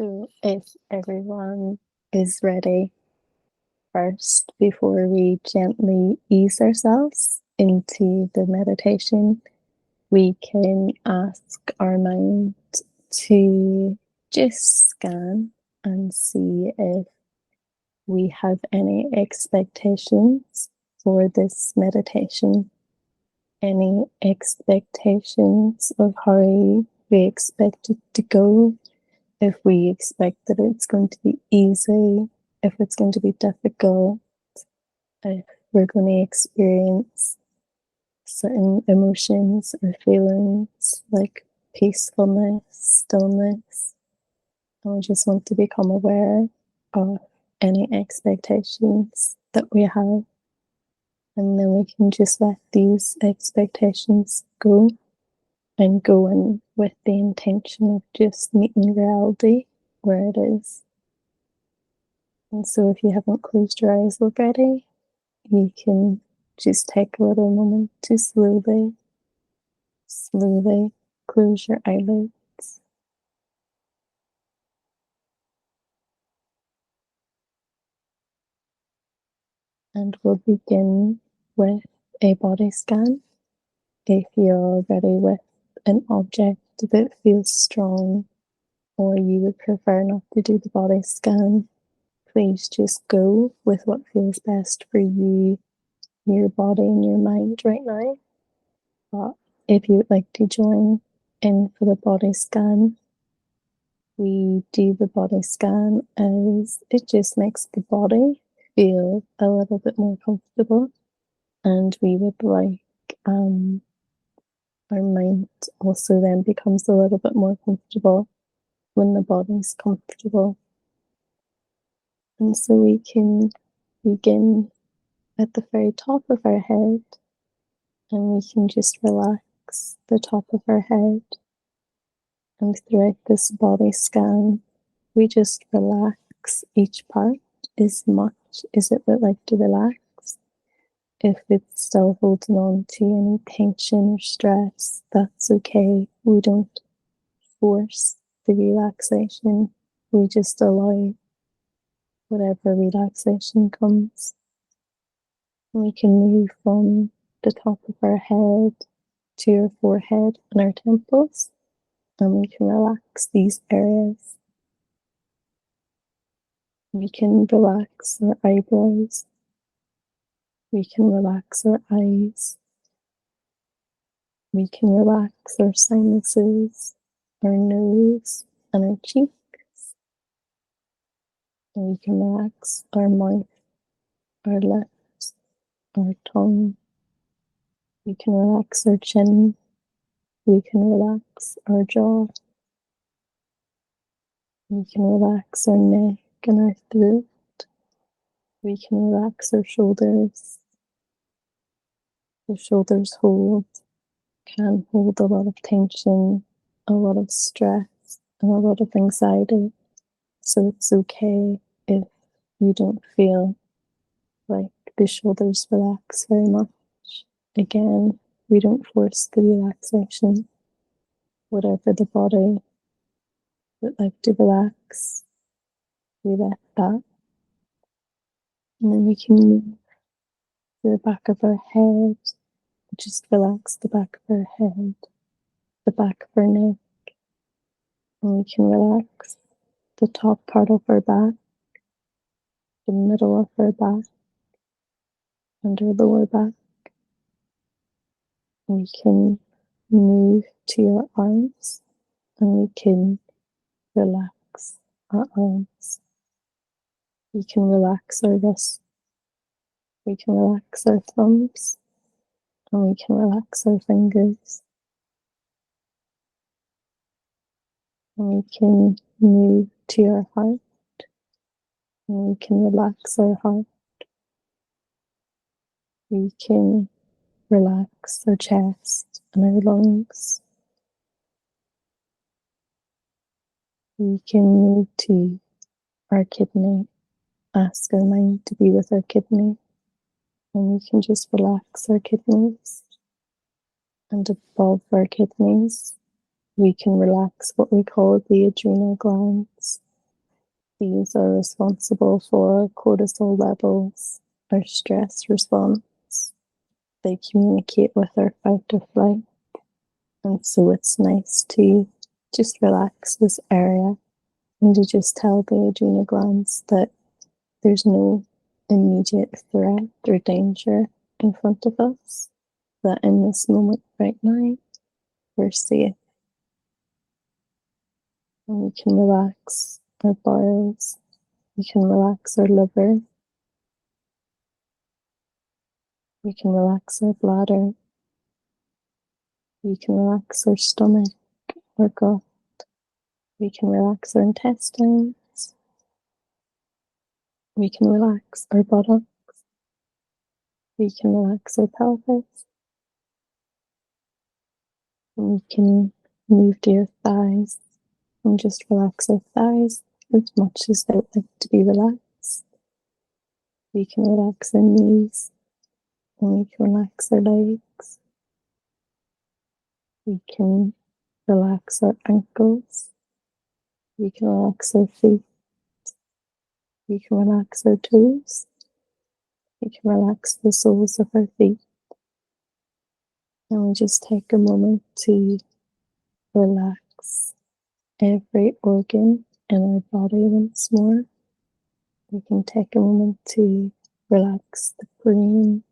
So, if everyone is ready, first, before we gently ease ourselves into the meditation, we can ask our mind to just scan and see if we have any expectations for this meditation, any expectations of how we expect it to go, if we expect that it's going to be easy, if it's going to be difficult, if we're going to experience certain emotions or feelings like peacefulness, stillness. And we just want to become aware of any expectations that we have. And then we can just let these expectations go and go in with the intention of just meeting reality where it is. And so if you haven't closed your eyes already, you can just take a little moment to slowly close your eyelids. And we'll begin with a body scan. If you're ready with an object that feels strong, or you would prefer not to do the body scan, please just go with what feels best for you, your body, and your mind right now. But if you would like to join in for the body scan, we do the body scan as it just makes the body feel a little bit more comfortable, and we would like our mind also then becomes a little bit more comfortable when the body's comfortable. And so we can begin at the very top of our head, and we can just relax the top of our head. And throughout this body scan, we just relax each part as much as it would like to relax. If it's still holding on to any tension or stress, that's okay. We don't force the relaxation. We just allow whatever relaxation comes. We can move from the top of our head to our forehead and our temples, and we can relax these areas. We can relax our eyebrows. We can relax our eyes. We can relax our sinuses, our nose, and our cheeks. And we can relax our mouth, our lips, our tongue. We can relax our chin. We can relax our jaw. We can relax our neck and our throat. We can relax our shoulders. The shoulders can hold a lot of tension, a lot of stress, and a lot of anxiety. So it's okay if you don't feel like the shoulders relax very much. Again, we don't force the relaxation. Whatever the body would like to relax, we let that. And then we can move to the back of our head. Just relax the back of our head, the back of our neck, and we can relax the top part of our back, the middle of our back, and our lower back. We can move to your arms, and we can relax our arms. We can relax our wrists. We can relax our thumbs, and we can relax our fingers. And we can move to your heart, and we can relax our heart. We can relax our chest and our lungs. We can move to our kidney, ask our mind to be with our kidney, and we can just relax our kidneys. And above our kidneys, we can relax what we call the adrenal glands. These are responsible for cortisol levels, our stress response. They communicate with our fight or flight. And so it's nice to just relax this area and to just tell the adrenal glands that there's no immediate threat or danger in front of us, that in this moment right now, we're safe. And we can relax our bowels, we can relax our liver, we can relax our bladder, we can relax our stomach, our gut, we can relax our intestines, we can relax our buttocks, we can relax our pelvis, and we can move to your thighs and just relax our thighs as much as they would like to be relaxed. We can relax our knees and we can relax our legs. We can relax our ankles. We can relax our feet. We can relax our toes. We can relax the soles of our feet. And we just take a moment to relax every organ in our body once more. We can take a moment to relax the brain,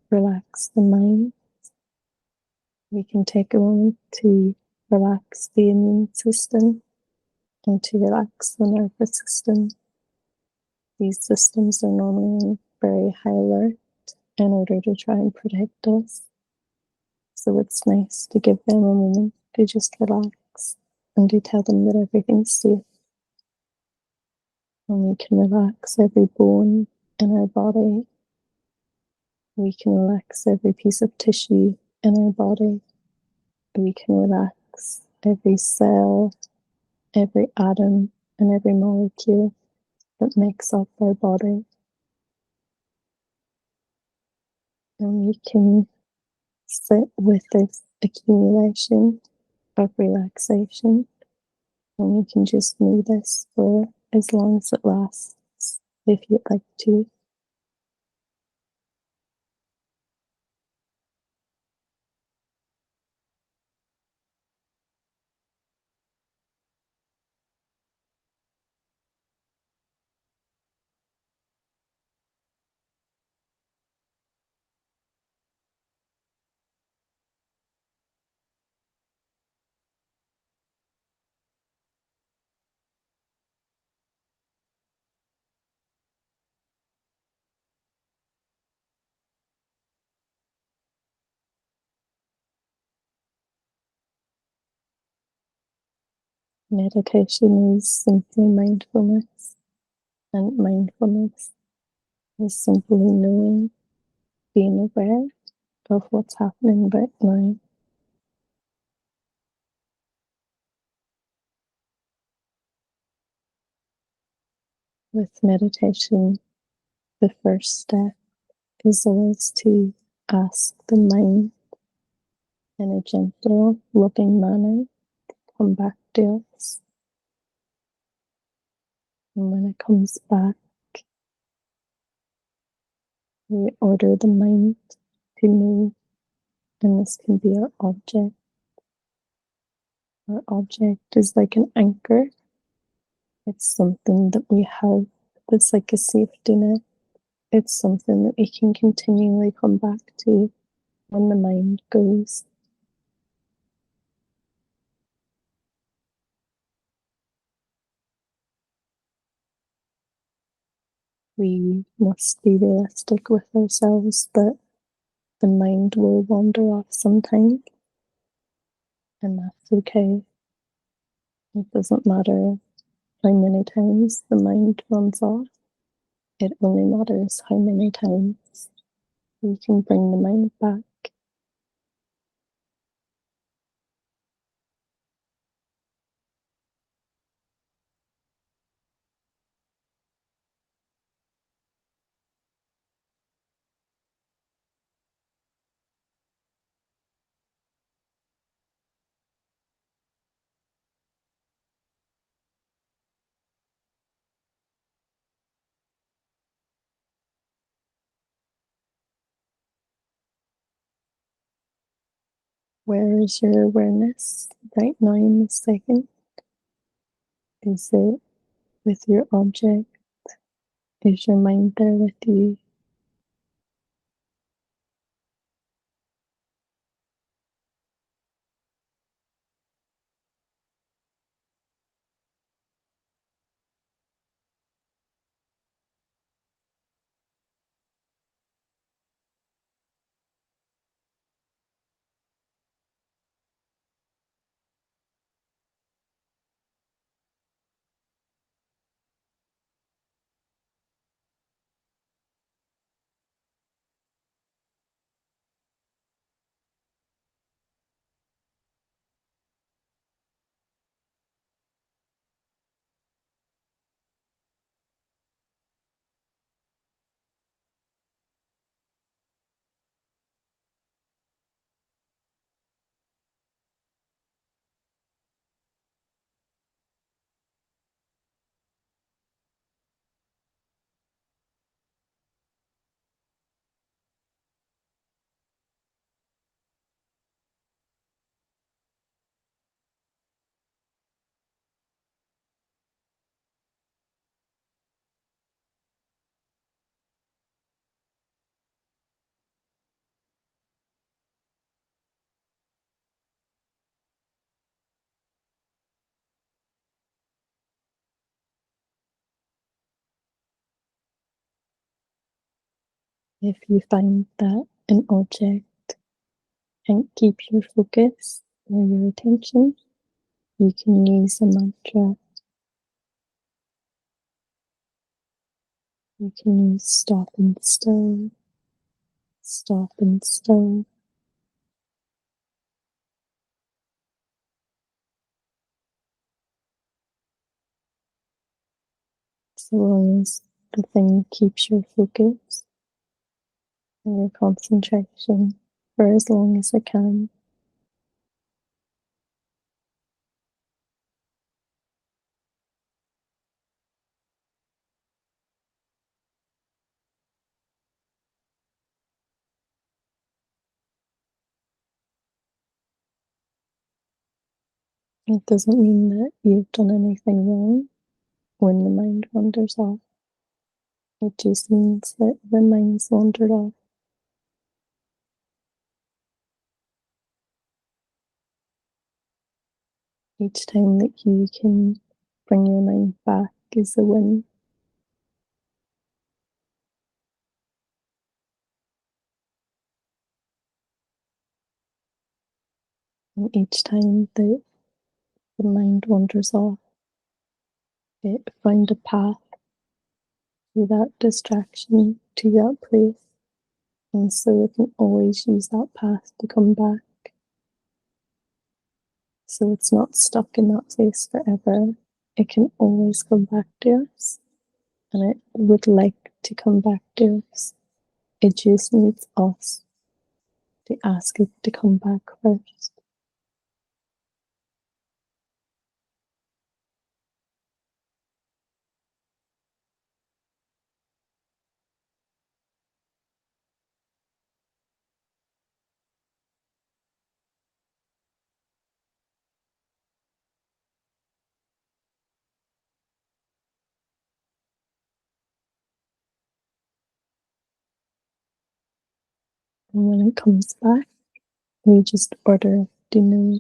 relax the mind. We can take a moment to relax the immune system and to relax the nervous system. These systems are normally on very high alert in order to try and protect us. So it's nice to give them a moment to just relax and to tell them that everything's safe. And we can relax every bone in our body. We can relax every piece of tissue in our body. We can relax every cell, every atom, and every molecule that makes up our body. And we can sit with this accumulation of relaxation, and we can just do this for as long as it lasts, if you'd like to. Meditation is simply mindfulness, and mindfulness is simply knowing, being aware of what's happening right now. With meditation, the first step is always to ask the mind in a gentle, loving manner to come back to us. And when it comes back, we order the mind to move, and this can be our object. Our object is like an anchor. It's something that we have that's like a safety net. It's something that we can continually come back to when the mind goes. We must be realistic with ourselves that the mind will wander off sometimes, and that's okay. It doesn't matter how many times the mind runs off, it only matters how many times we can bring the mind back. Where is your awareness right now in this second? Is it with your object? Is your mind there with you? If you find that an object can't keep your focus or your attention, you can use a mantra. You can use stop and still, stop and still. So long as the thing keeps your focus and your concentration for as long as it can. It doesn't mean that you've done anything wrong when the mind wanders off. It just means that the mind's wandered off. Each time that you can bring your mind back is a win. And each time that the mind wanders off, it found a path to that distraction, to that place. And so it can always use that path to come back. So it's not stuck in that place forever. It can always come back to us. And it would like to come back to us. It just needs us to ask it to come back first. And when it comes back, we just order to know.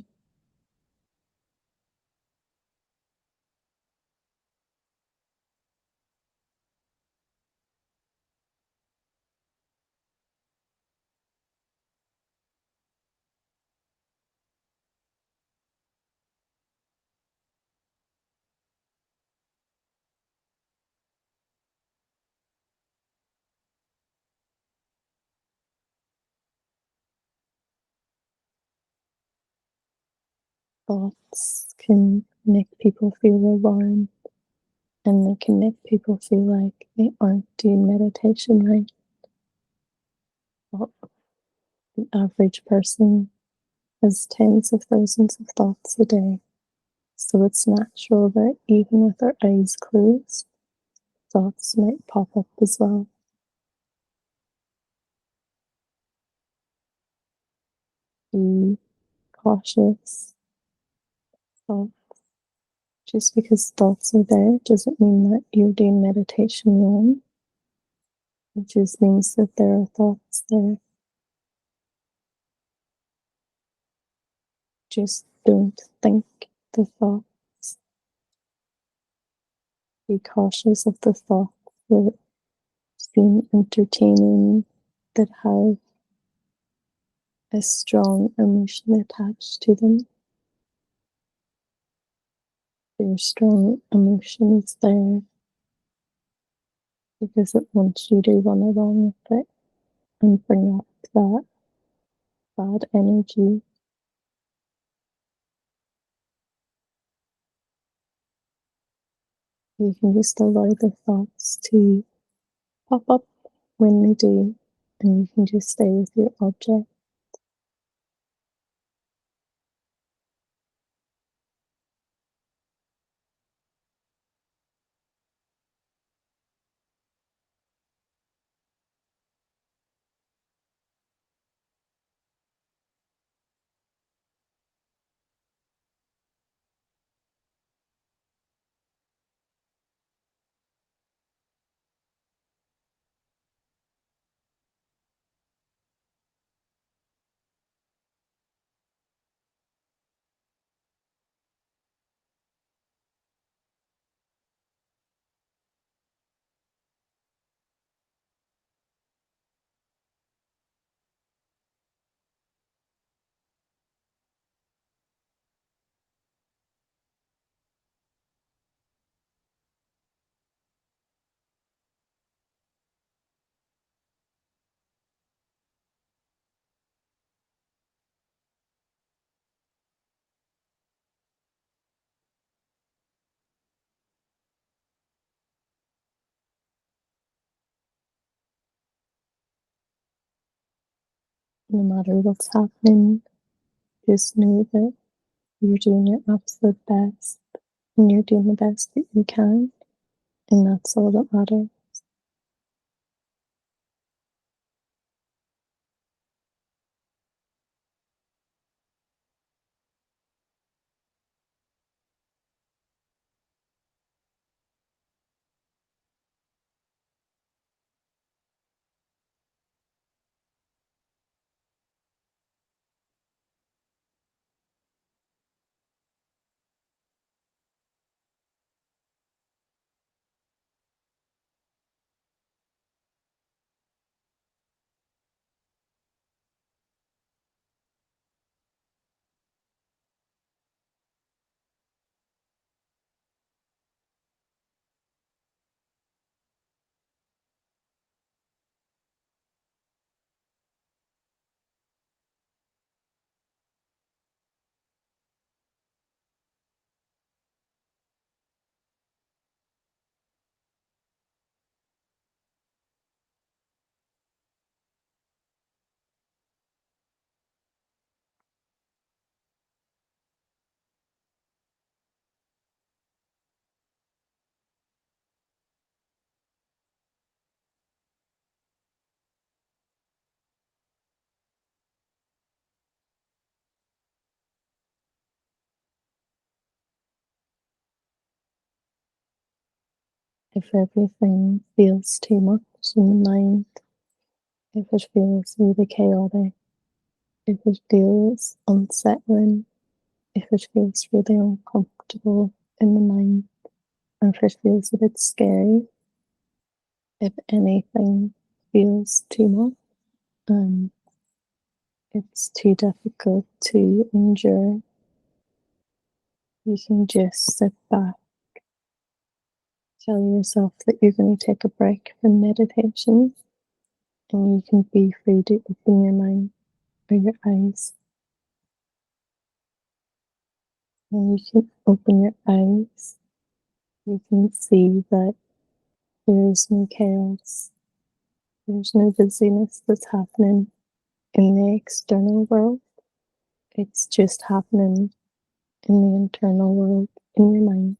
Thoughts can make people feel alarmed, and they can make people feel like they aren't doing meditation right. Well, the average person has tens of thousands of thoughts a day. So it's natural that even with our eyes closed, thoughts might pop up as well. We cautious thoughts. Just because thoughts are there doesn't mean that you're doing meditation wrong. It just means that there are thoughts there. Just don't think the thoughts. Be cautious of the thoughts that seem entertaining, that have a strong emotion attached to them. Their strong emotion is there because it wants you to run along with it and bring up that bad energy. You can just allow the thoughts to pop up when they do, and you can just stay with your object. No matter what's happening, just know that you're doing your absolute best and you're doing the best that you can, and that's all that matters. If everything feels too much in the mind, if it feels really chaotic, if it feels unsettling, if it feels really uncomfortable in the mind, and if it feels a bit scary, if anything feels too much, and it's too difficult to endure, you can just sit back, tell yourself that you're going to take a break from meditation, and you can be free to open your mind or your eyes. When you can open your eyes, you can see that there is no chaos, there's no busyness that's happening in the external world. It's just happening in the internal world, in your mind.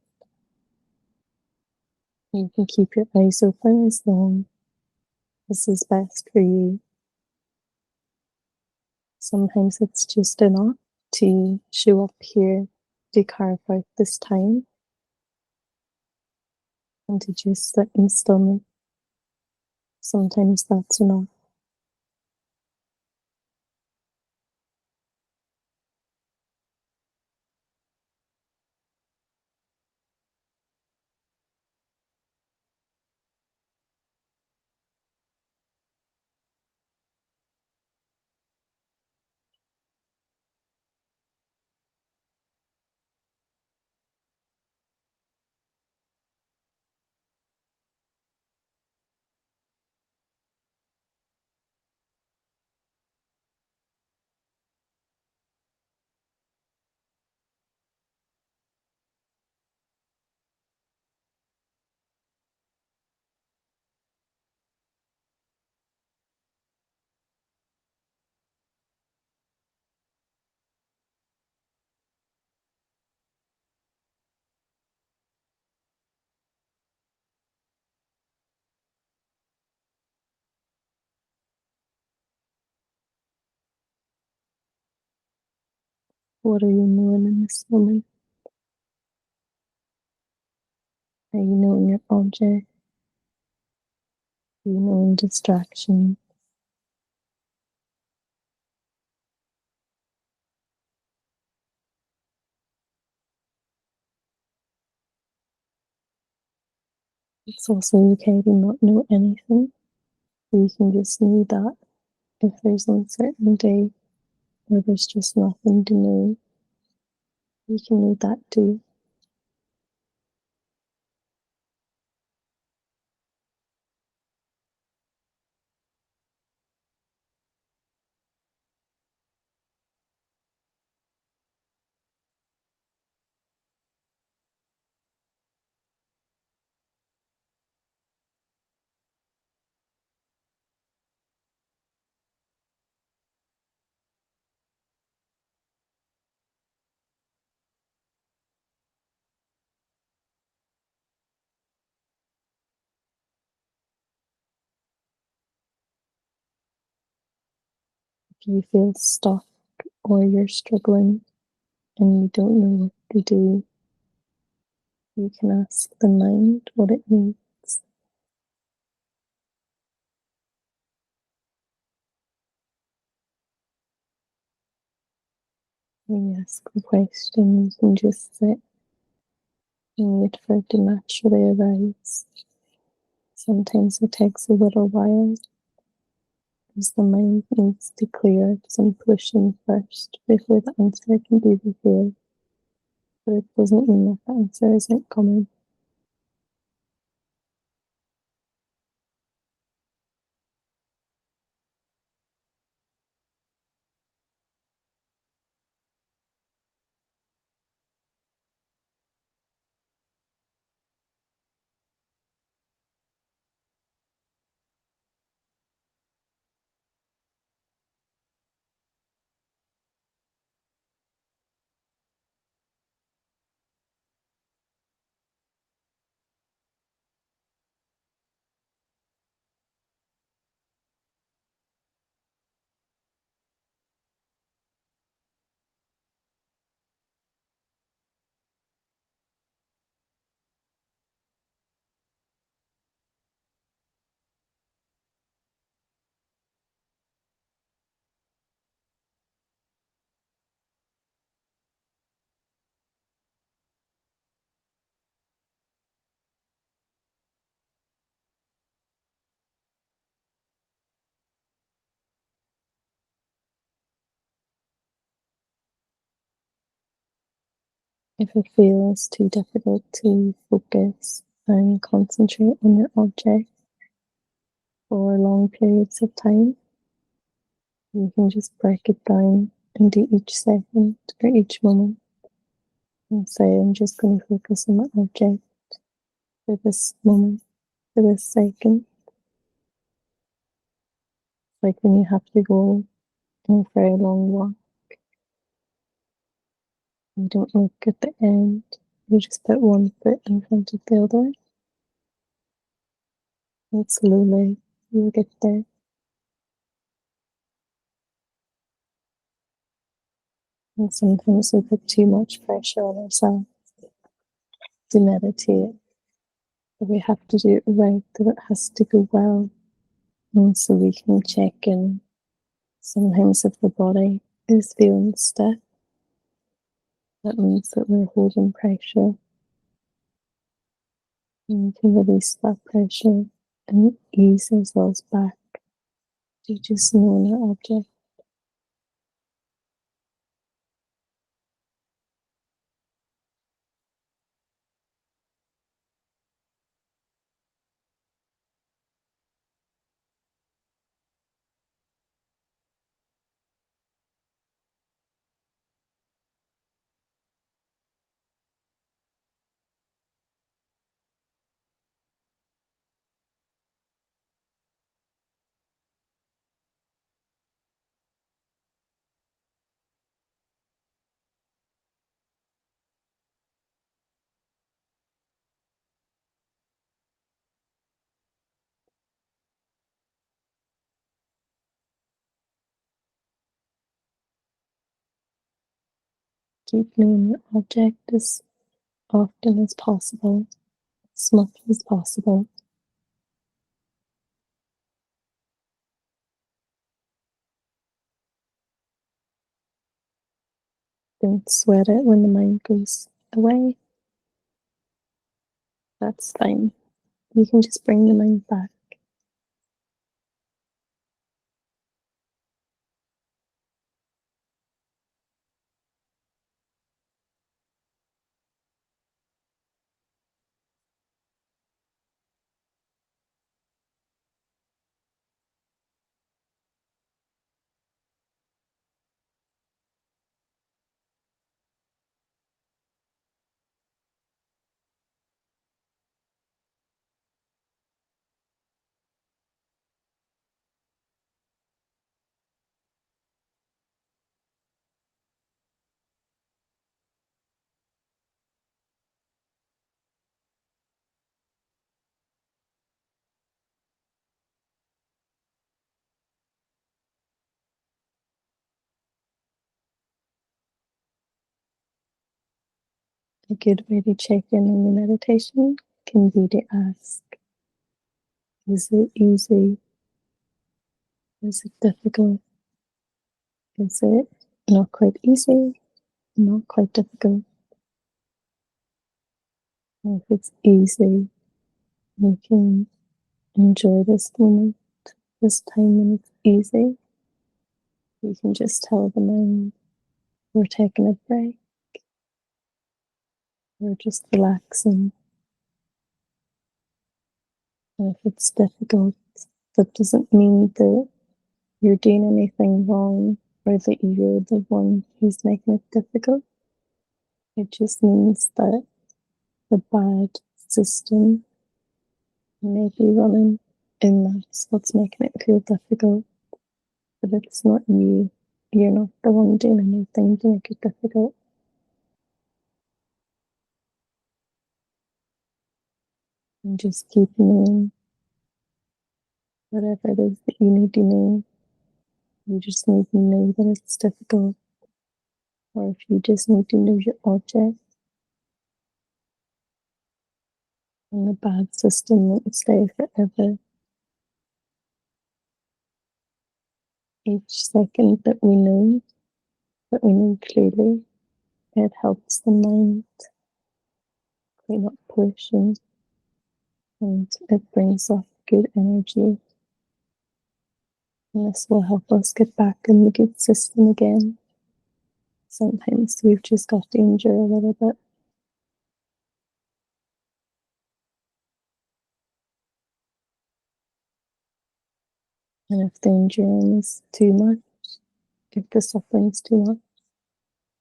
You can keep your eyes open as long as is best for you. Sometimes it's just enough to show up here, to carve out this time, and to just sit in stillness. Sometimes that's enough. What are you knowing in this moment? Are you knowing your object? Are you knowing distraction? It's also okay to not know anything. You can just know that if there's uncertainty or there's just nothing to know, you can know that too. If you feel stuck or you're struggling and you don't know what to do, you can ask the mind what it needs. When you ask the question, you can just sit and wait for it to naturally arise. Sometimes it takes a little while because the mind needs to clear some pollution first before the answer can be revealed. But it doesn't mean that the answer isn't coming. If it feels too difficult to focus and concentrate on your object for long periods of time, you can just break it down into each second or each moment and say, I'm just going to focus on my object for this moment, for this second. Like when you have to go on a very long walk, you don't look at the end, you just put one foot in front of the other, and slowly you'll get there. And sometimes we put too much pressure on ourselves to meditate, that we have to do it right, that it has to go well. And so we can check in sometimes if the body is feeling stiff. That means that we're holding pressure. And we can release that pressure and ease ourselves back to just knowing our object. Keep knowing your object as often as possible, as much as possible. Don't sweat it when the mind goes away. That's fine. You can just bring the mind back. A good way to check in on your meditation can be to ask, is it easy? Is it difficult? Is it not quite easy? Not quite difficult? And if it's easy, you can enjoy this moment, this time when it's easy. You can just tell the mind, we're taking a break, we're just relaxing. And if it's difficult, that doesn't mean that you're doing anything wrong or that you're the one who's making it difficult. It just means that the bad system may be running, and that's what's making it feel difficult. But it's not you. You're not the one doing anything to make it difficult. And just keep knowing whatever it is that you need to know. You just need to know that it's difficult. Or if you just need to know your object, and the bad system won't stay forever. Each second that we know clearly, it helps the mind clean up pollution, and it brings up good energy. And this will help us get back in the good system again. Sometimes we've just got to endure a little bit. And if the enduring is too much, if the suffering is too much,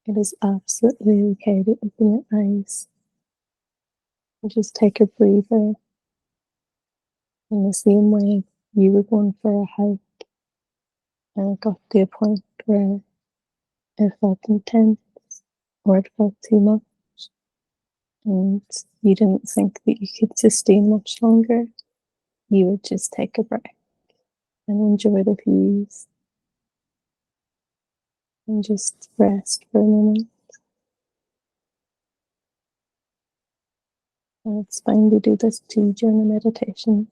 it is absolutely okay to open your eyes and just take a breather. In the same way you were going for a hike and it got to a point where it felt intense or it felt too much and you didn't think that you could sustain much longer, you would just take a breath and enjoy the views and just rest for a moment. And it's fine to do this too during the meditation.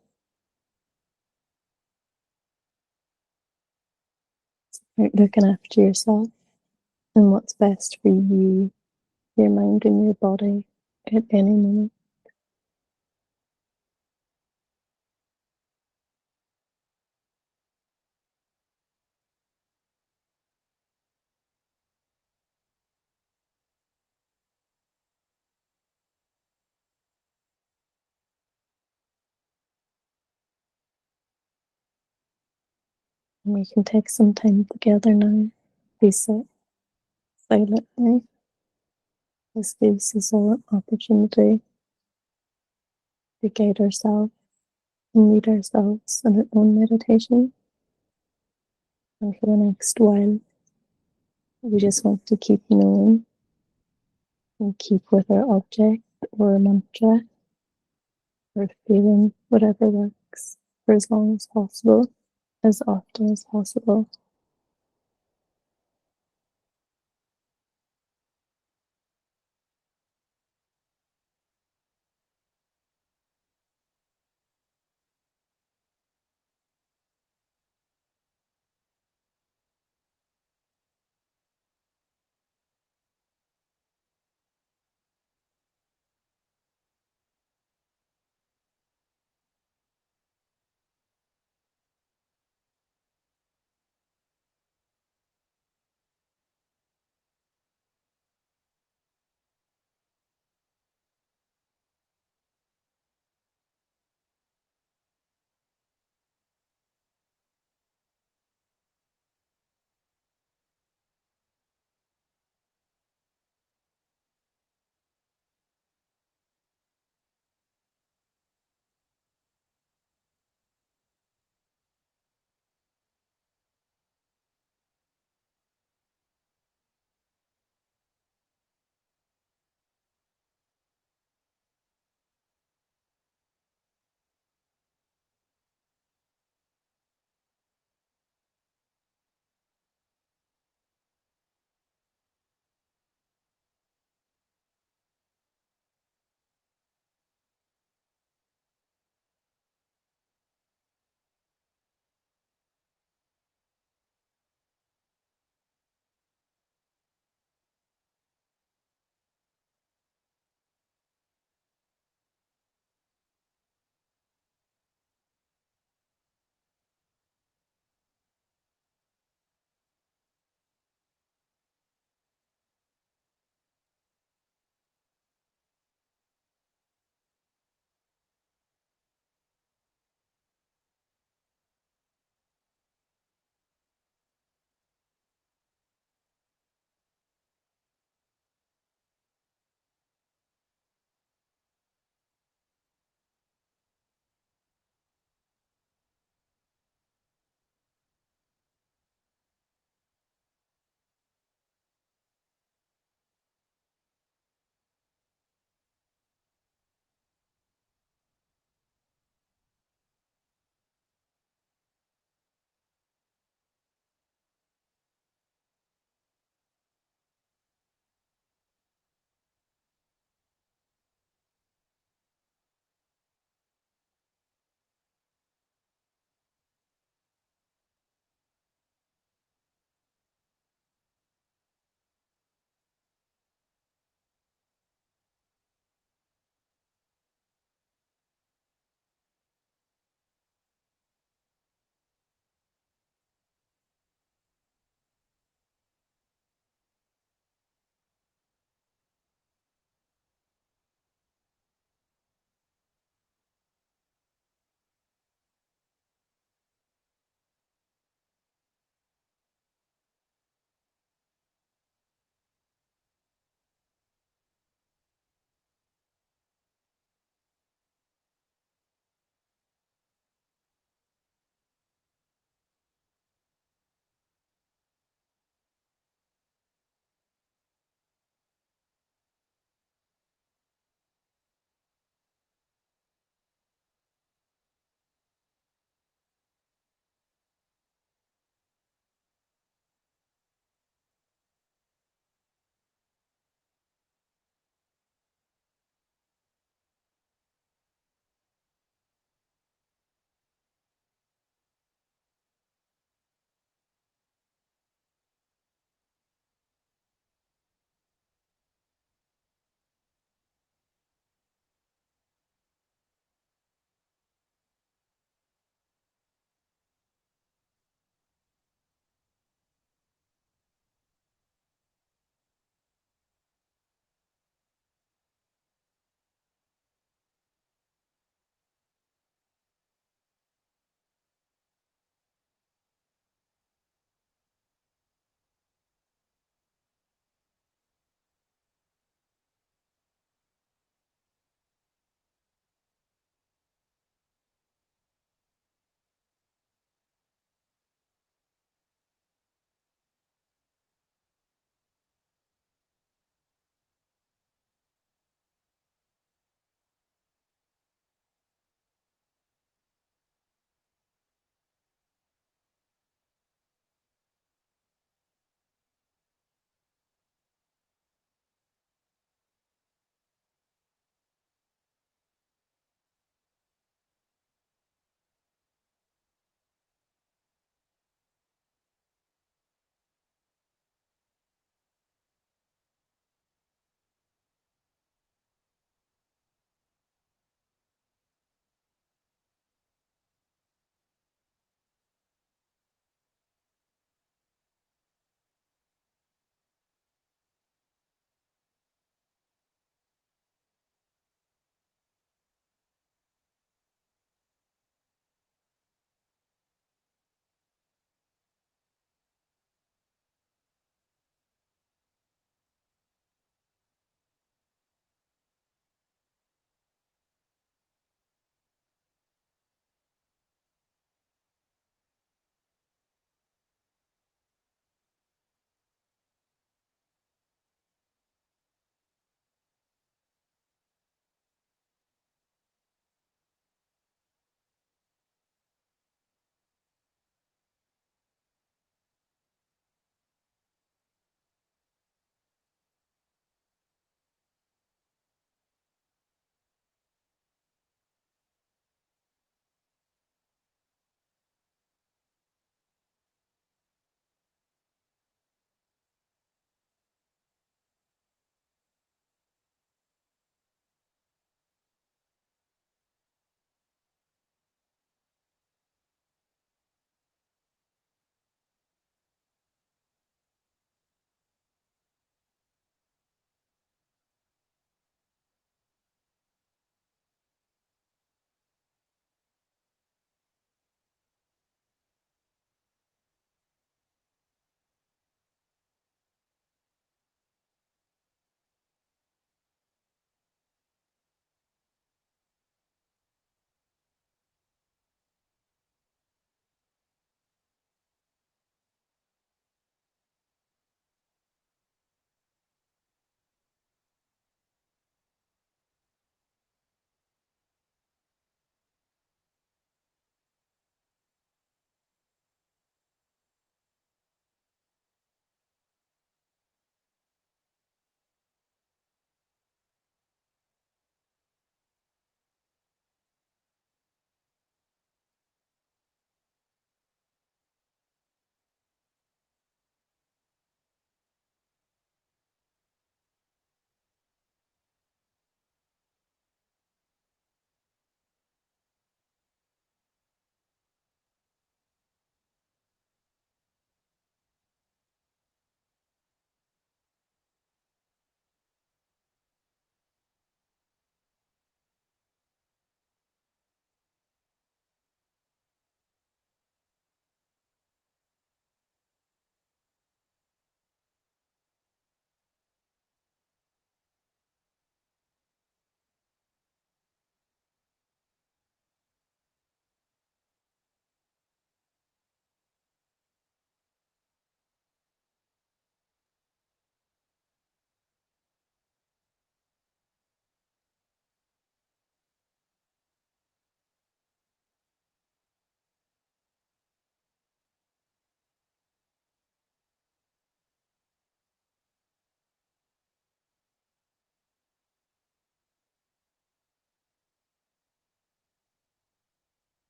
Start looking after yourself and what's best for you, your mind, and your body at any moment. And we can take some time together now. Be sit silently. This gives us an opportunity to guide ourselves and lead ourselves in our own meditation. And for the next while, we just want to keep knowing and keep with our object or a mantra or feeling, whatever works, for as long as possible, as often as possible.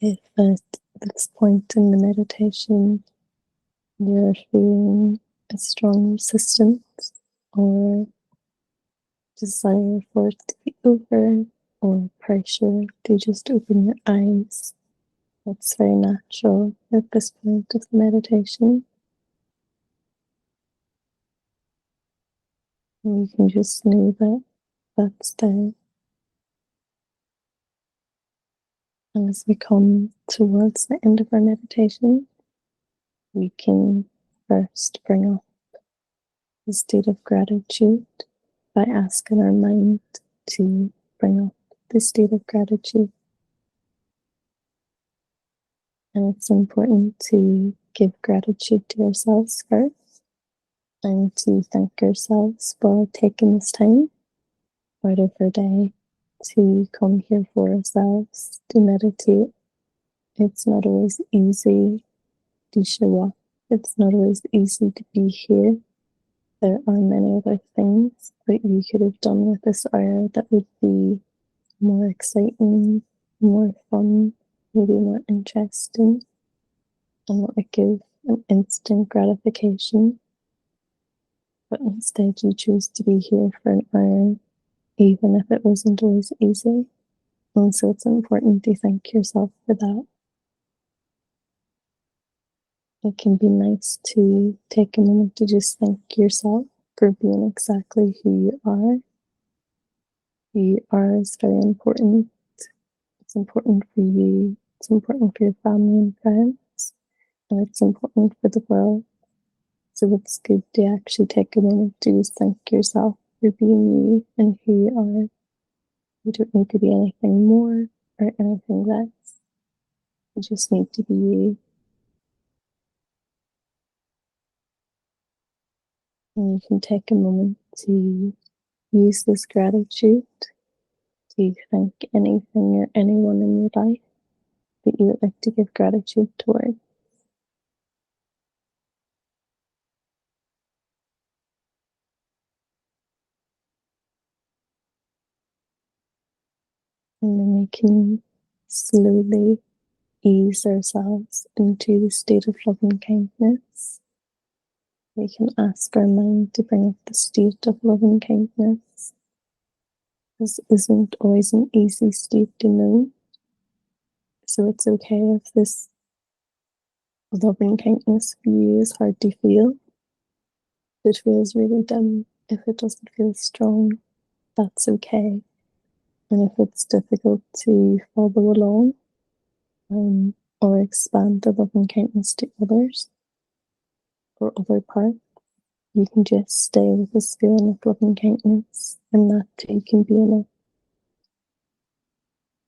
If at this point in the meditation you're feeling a strong resistance or desire for it to be over or pressure to just open your eyes, that's very natural at this point of the meditation. And you can just know that that's there. And as we come towards the end of our meditation, we can first bring up the state of gratitude by asking our mind to bring up the state of gratitude. And it's important to give gratitude to ourselves first and to thank ourselves for taking this time out of our day to come here for ourselves to meditate. It's not always easy to show up. It's not always easy to be here. There are many other things that you could have done with this hour that would be more exciting, more fun, maybe more interesting, and that would give an instant gratification. But instead, you choose to be here for an hour, even if it wasn't always easy. And so it's important to thank yourself for that. It can be nice to take a moment to just thank yourself for being exactly who you are. Who you are is very important. It's important for you. It's important for your family and friends. And it's important for the world. So it's good to actually take a moment to just thank yourself for being you and who you are. You don't need to be anything more or anything less. You just need to be you. And you can take a moment to use this gratitude to thank anything or anyone in your life that you would like to give gratitude toward. And then we can slowly ease ourselves into the state of loving kindness. We can ask our mind to bring up the state of loving kindness. This isn't always an easy state to know, so it's okay if this loving kindness for you is hard to feel. If it feels really dim, if it doesn't feel strong, that's okay. And if it's difficult to follow along or expand the loving kindness to others or other parts, you can just stay with this feeling of loving kindness, and that too can be enough.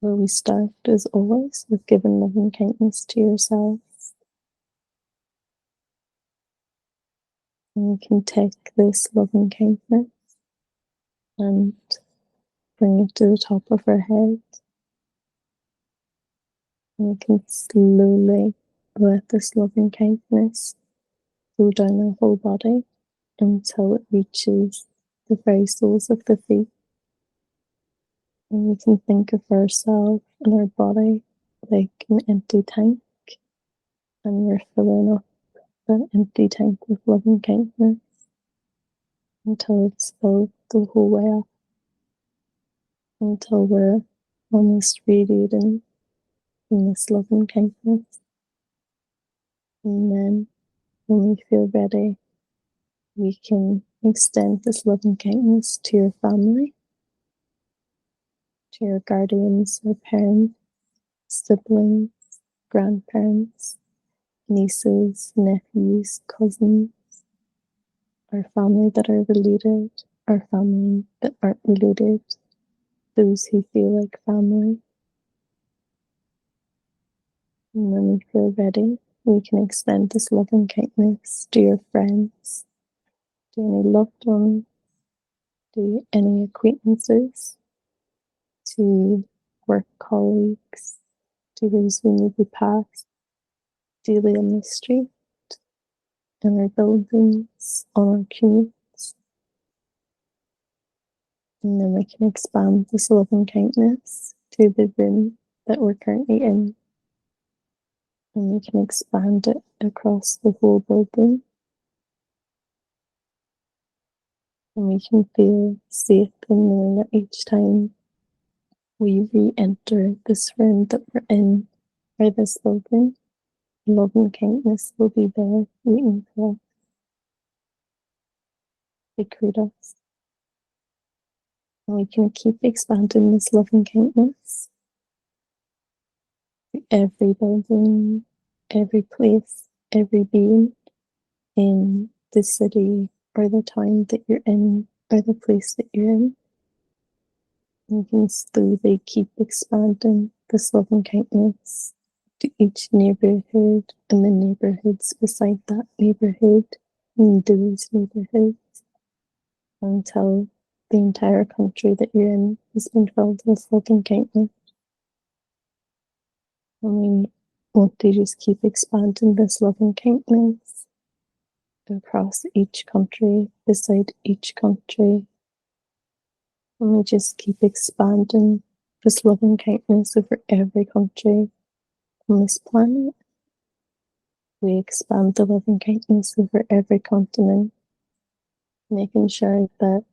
Where we start, as always, with giving loving kindness to yourself. And you can take this loving kindness and bring it to the top of our head. And you can slowly let this loving kindness go down our whole body until it reaches the very soles of the feet. And we can think of ourselves and our body like an empty tank, and we're filling up that empty tank with loving kindness until it's filled the whole way up, until we're almost radiating in this loving kindness. And then when we feel ready, we can extend this loving kindness to your family, to your guardians or parents, siblings, grandparents, nieces, nephews, cousins, our family that are related, our family that aren't related, those who feel like family. And when we feel ready, we can extend this love and kindness to your friends, to any loved ones, to any acquaintances, to work colleagues, to those who maybe pass daily on the street, in our buildings, on our commutes. And then we can expand this love and kindness to the room that we're currently in. And we can expand it across the whole building. And we can feel safe in knowing that each time we re-enter this room that we're in, or this building, love and kindness will be there waiting for us to greet us. And we can keep expanding this love and kindness to every building, every place, every being in the city or the town that you're in or the place that you're in. You can slowly keep expanding this love and kindness to each neighborhood and the neighborhoods beside that neighborhood and those neighborhoods until the entire country that you're in has been filled with love and kindness. And we want to just keep expanding this love and kindness across each country, beside each country. And we just keep expanding this love and kindness over every country on this planet. We expand the love and kindness over every continent, making sure that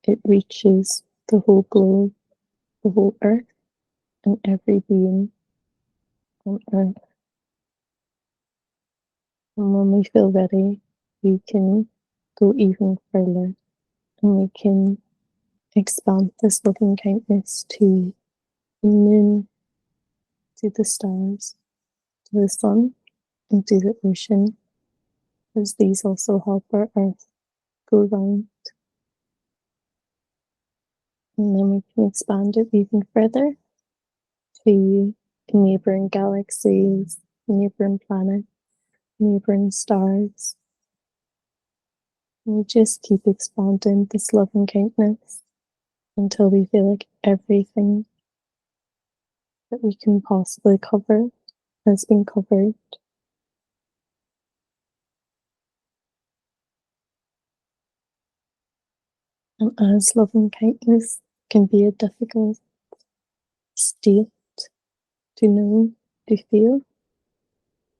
it reaches the whole globe, the whole earth, and every being on earth. And when we feel ready, we can go even further and we can expand this loving kindness to the moon, to the stars, to the sun, and to the ocean, as these also help our earth go round. And then we can expand it even further to neighboring galaxies, neighboring planets, neighboring stars. And we just keep expanding this love and kindness until we feel like everything that we can possibly cover has been covered. And as love and kindness can be a difficult state to know, to feel,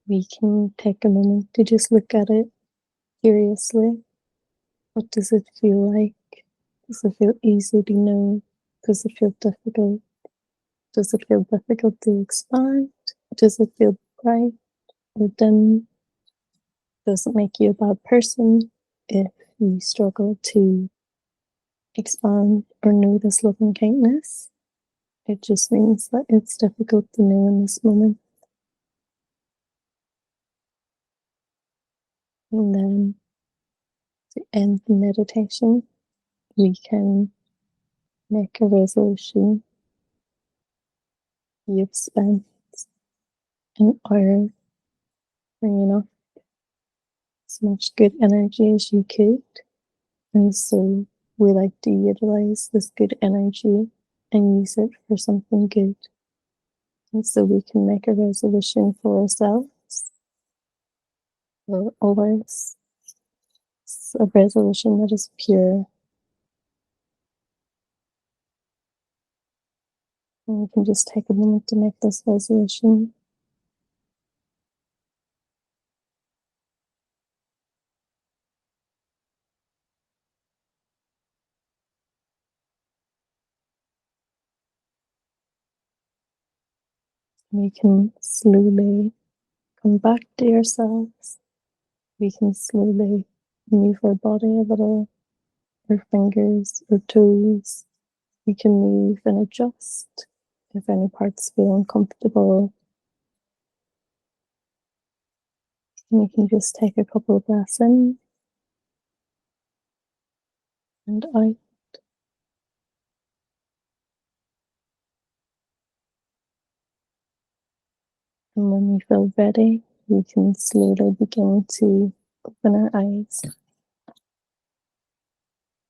we can take a moment to just look at it curiously. What does it feel like? Does it feel easy to know? Does it feel difficult? Does it feel difficult to expand? Does it feel bright or dim? Does it make you a bad person if you struggle to expand or know this love and kindness? It just means that it's difficult to know in this moment. And then to end the meditation, we can make a resolution. You've spent an hour bringing up as much good energy as you could. And so we like to utilize this good energy and use it for something good. And so we can make a resolution for ourselves, for others. It's a resolution that is pure. And we can just take a moment to make this resolution. We can slowly come back to ourselves. We can slowly move our body a little, our fingers, our toes. We can move and adjust if any parts feel uncomfortable. And we can just take a couple of breaths in and out. And when we feel ready, we can slowly begin to open our eyes.